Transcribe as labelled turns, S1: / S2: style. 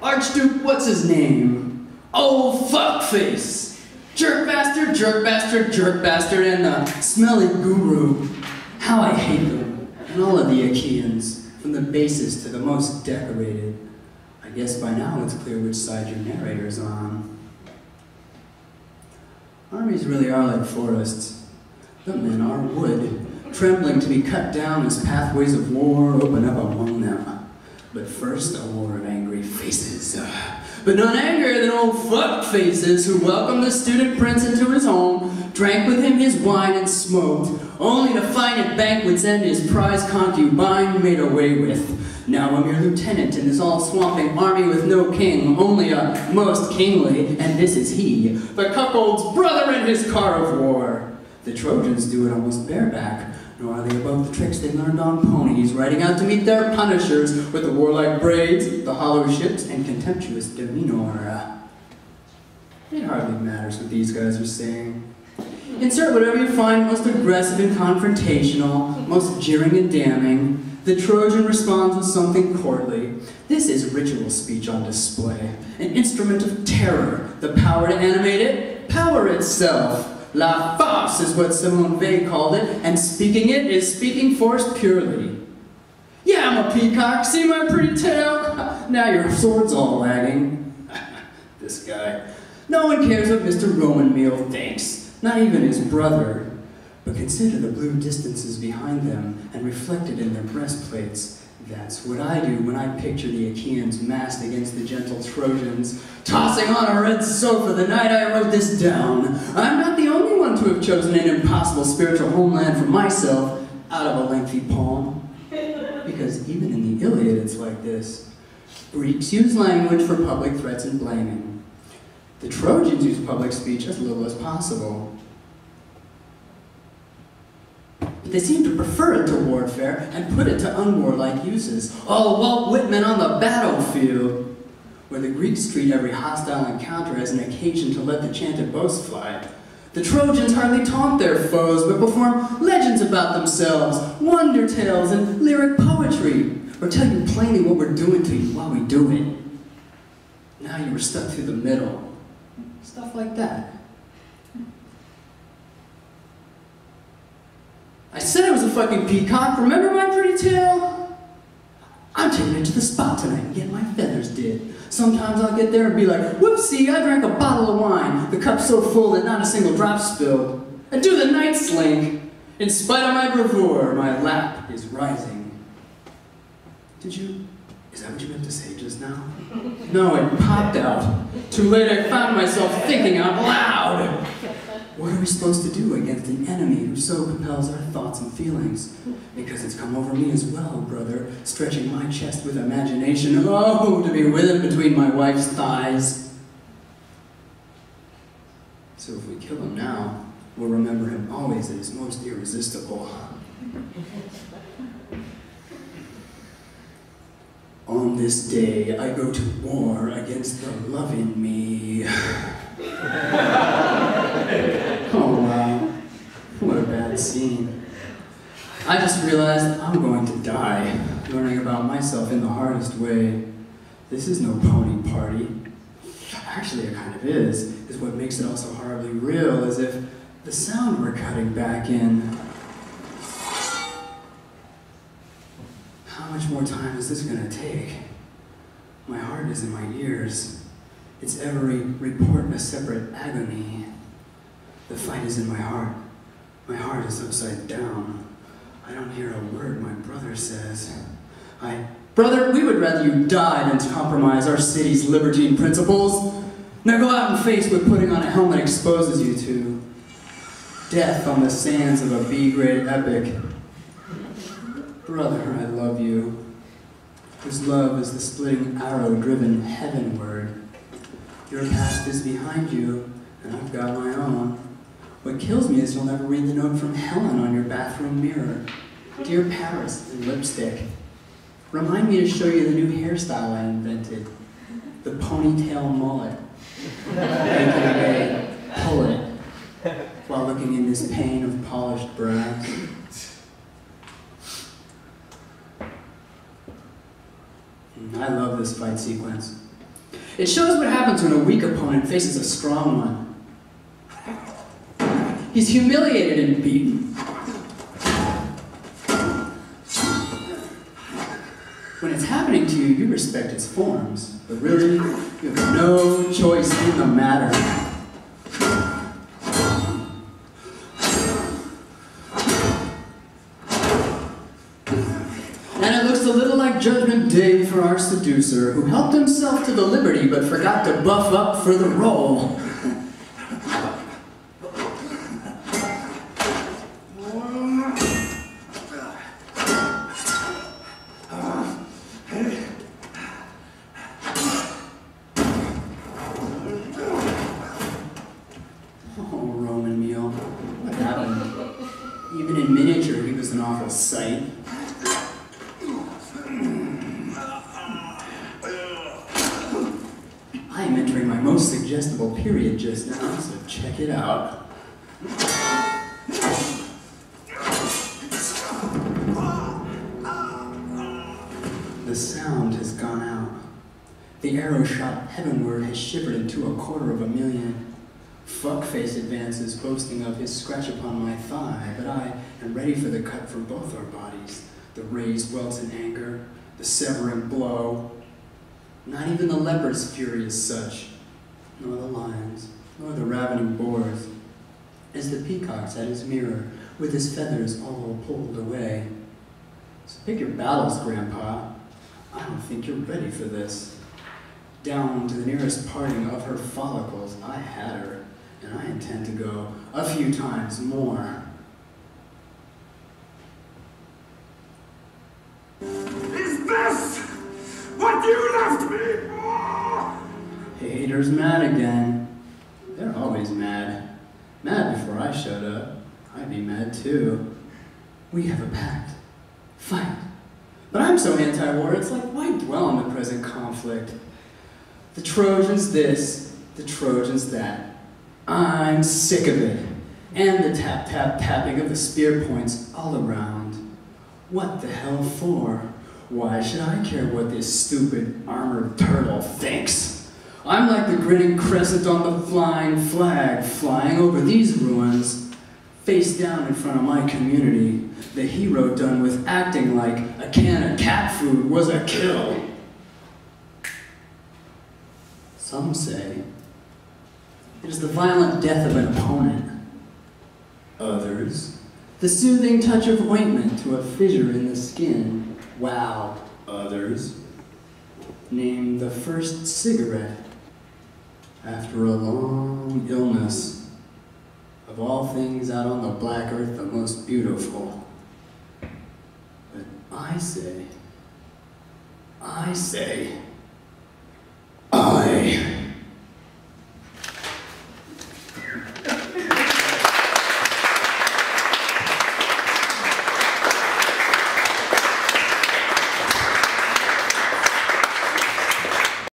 S1: Archduke, what's his name? Oh, fuckface! Jerk bastard, jerk bastard, jerk bastard, and the smelly guru. How I hate them, and all of the Achaeans, from the basest to the most decorated. I guess by now it's clear which side your narrator's on. Armies really are like forests. The men are wood, trembling to be cut down as pathways of war open up among them. But first, a war of angry faces. But none angrier than old fuck faces who welcomed the student prince into his home, drank with him his wine and smoked, only to find at banquet's end his prize concubine made away with. Now a mere lieutenant in this all-swamping army with no king, only a most kingly, and this is he, the cuckold's brother in his car of war. The Trojans do it almost bareback, nor are they above the tricks they learned on ponies, riding out to meet their punishers with the warlike braids, the hollow ships, and contemptuous demeanor. It hardly matters what these guys are saying. Insert whatever you find most aggressive and confrontational, most jeering and damning. The Trojan responds with something courtly. This is ritual speech on display, an instrument of terror, the power to animate it, power itself. La farce is what Simone Weil called it, and speaking it is speaking force purely. Yeah, I'm a peacock, see my pretty tail? Now your sword's all wagging. This guy. No one cares what Mr. Roman Meal thinks, not even his brother. But consider the blue distances behind them and reflected in their breastplates. That's what I do when I picture the Achaeans massed against the gentle Trojans, tossing on a red sofa the night I wrote this down. I'm not the only one to have chosen an impossible spiritual homeland for myself out of a lengthy poem. Because even in the Iliad it's like this. Greeks use language for public threats and blaming. The Trojans use public speech as little as possible. They seem to prefer it to warfare and put it to unwarlike uses. Oh, Walt Whitman on the battlefield, where the Greeks treat every hostile encounter as an occasion to let the chanted boast fly. The Trojans hardly taunt their foes, but perform legends about themselves, wonder tales, and lyric poetry, or tell you plainly what we're doing to you while we do it. Now you were stuck through the middle. Stuff like that. I said I was a fucking peacock, remember my pretty tail? I'm taking it to the spot tonight and get my feathers did. Sometimes I'll get there and be like, whoopsie, I drank a bottle of wine, the cup's so full that not a single drop spilled. And do the night slink. In spite of my bravura, my lap is rising. Is that what you meant to say just now? No, it popped out. Too late I found myself thinking out loud. What are we supposed to do against an enemy who so compels our thoughts and feelings? Because it's come over me as well, brother, stretching my chest with imagination. Oh, to be with him between my wife's thighs. So if we kill him now, we'll remember him always at his most irresistible. On this day, I go to war against the love in me. Oh wow, what a bad scene. I just realized I'm going to die, learning about myself in the hardest way. This is no pony party. Actually, it kind of is what makes it also horribly real, as if the sound we're cutting back in. How much more time is this going to take? My heart is in my ears. Its every report a separate agony. The fight is in my heart. My heart is upside down. I don't hear a word my brother says. Brother, we would rather you die than to compromise our city's libertine principles. Now go out and face what putting on a helmet exposes you to. Death on the sands of a B-grade epic. Brother, I love you. This love is the splitting arrow driven heavenward. Your past is behind you, and I've got my own. What kills me is you'll never read the note from Helen on your bathroom mirror. Dear Paris in lipstick, remind me to show you the new hairstyle I invented. The ponytail mullet. AKA, pull it, while looking in this pane of polished brass. I love this fight sequence. It shows what happens when a weak opponent faces a strong one. He's humiliated and beaten. When it's happening to you, you respect its forms, but really, you have no choice in the matter. And it looks a little like Judgment Day for our seducer, who helped himself to the liberty but forgot to buff up for the role. Even in miniature, he was an awful sight. I am entering my most suggestible period just now, so check it out. The sound has gone out. The arrow shot heavenward has shivered into 250,000. Fuckface advances, boasting of his scratch upon my thigh, but I am ready for the cut from both our bodies. The raised welts in anger, the severing blow. Not even the leopard's fury is such, nor the lion's, nor the ravening boar's, as the peacock's at his mirror, with his feathers all pulled away. So pick your battles, Grandpa. I don't think you're ready for this. Down to the nearest parting of her follicles, I had her. And I intend to go a few times more.
S2: Is this what you left me for?
S1: Haters mad again. They're always mad. Mad before I showed up. I'd be mad too. We have a pact. Fight. But I'm so anti-war, it's like, why dwell on the present conflict? The Trojans this, the Trojans that. I'm sick of it. And the tap-tap-tapping of the spear points all around. What the hell for? Why should I care what this stupid armored turtle thinks? I'm like the grinning crescent on the flying flag, flying over these ruins, face down in front of my community, the hero done with acting like a can of cat food was a kill. Some say it is the violent death of an opponent. Others, the soothing touch of ointment to a fissure in the skin. Wow. Others, name the first cigarette after a long illness. Of all things out on the black earth, the most beautiful. But I say,